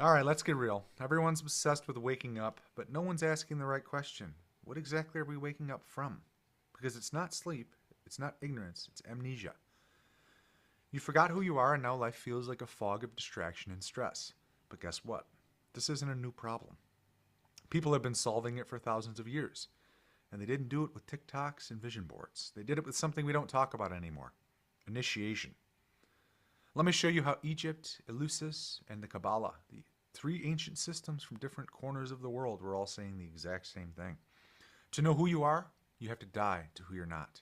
All right, let's get real. Everyone's obsessed with waking up, but no one's asking the right question. What exactly are we waking up from? Because it's not sleep, it's not ignorance, it's amnesia. You forgot who you are, and now life feels like a fog of distraction and stress. But guess what? This isn't a new problem. People have been solving it for thousands of years. And they didn't do it with TikToks and vision boards. They did it with something we don't talk about anymore: initiation. Let me show you how Egypt, Eleusis, and the Kabbalah, the three ancient systems from different corners of the world, were all saying the exact same thing. To know who you are, you have to die to who you're not.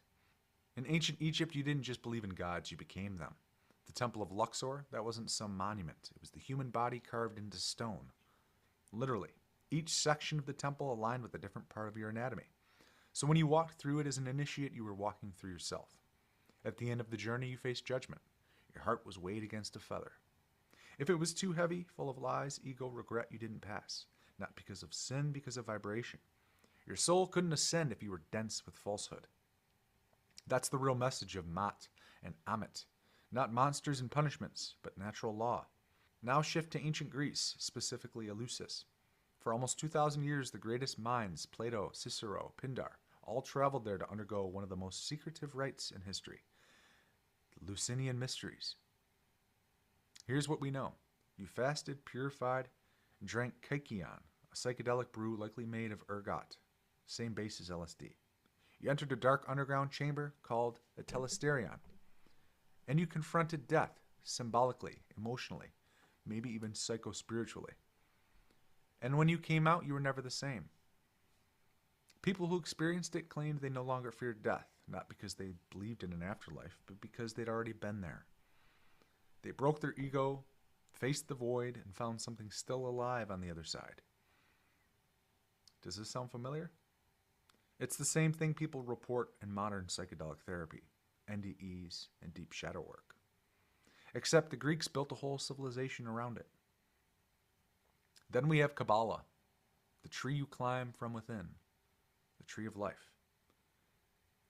In ancient Egypt, you didn't just believe in gods, you became them. The Temple of Luxor, that wasn't some monument. It was the human body carved into stone. Literally, each section of the temple aligned with a different part of your anatomy. So when you walked through it as an initiate, you were walking through yourself. At the end of the journey, you faced judgment. Your heart was weighed against a feather. If it was too heavy, full of lies, ego, regret, you didn't pass. Not because of sin, because of vibration. Your soul couldn't ascend if you were dense with falsehood. That's the real message of Mat and Amet. Not monsters and punishments, but natural law. Now shift to ancient Greece, specifically Eleusis. For almost 2,000 years, the greatest minds, Plato, Cicero, Pindar, all traveled there to undergo one of the most secretive rites in history, the Eleusinian Mysteries. Here's what we know. You fasted, purified, and drank kykeon, a psychedelic brew likely made of ergot, same base as LSD. You entered a dark underground chamber called a telesterion, and you confronted death, symbolically, emotionally, maybe even psycho-spiritually. And when you came out, you were never the same. People who experienced it claimed they no longer feared death, not because they believed in an afterlife, but because they'd already been there. They broke their ego, faced the void, and found something still alive on the other side. Does this sound familiar? It's the same thing people report in modern psychedelic therapy, NDEs, and deep shadow work. Except the Greeks built a whole civilization around it. Then we have Kabbalah, the tree you climb from within, the tree of life.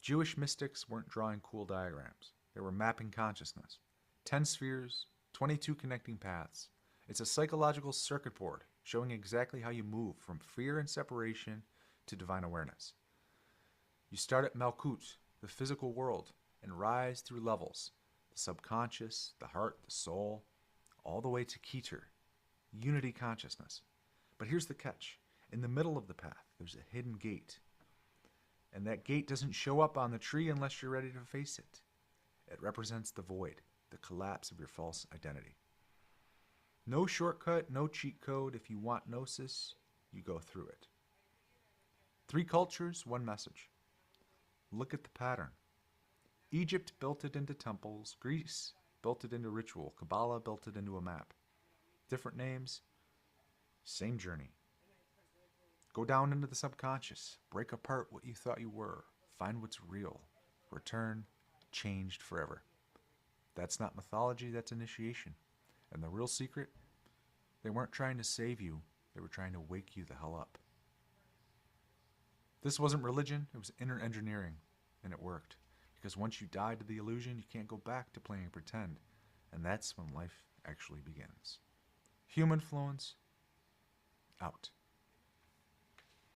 Jewish mystics weren't drawing cool diagrams. They were mapping consciousness. 10 spheres, 22 connecting paths. It's a psychological circuit board showing exactly how you move from fear and separation to divine awareness. You start at Malkut, the physical world, and rise through levels: the subconscious, the heart, the soul, all the way to Keter, unity consciousness. But here's the catch. In the middle of the path, there's a hidden gate. And that gate doesn't show up on the tree unless you're ready to face it. It represents the void, the collapse of your false identity. No shortcut, no cheat code. If you want gnosis, you go through it. 3 cultures, 1 message. Look at the pattern. Egypt built it into temples. Greece built it into ritual. Kabbalah built it into a map. Different names, same journey. Go down into the subconscious. Break apart what you thought you were. Find what's real. Return changed forever. That's not mythology, that's initiation. And the real secret? They weren't trying to save you. They were trying to wake you the hell up. This wasn't religion, it was inner engineering. And it worked. Because once you die to the illusion, you can't go back to playing pretend. And that's when life actually begins. Humanfluence, out.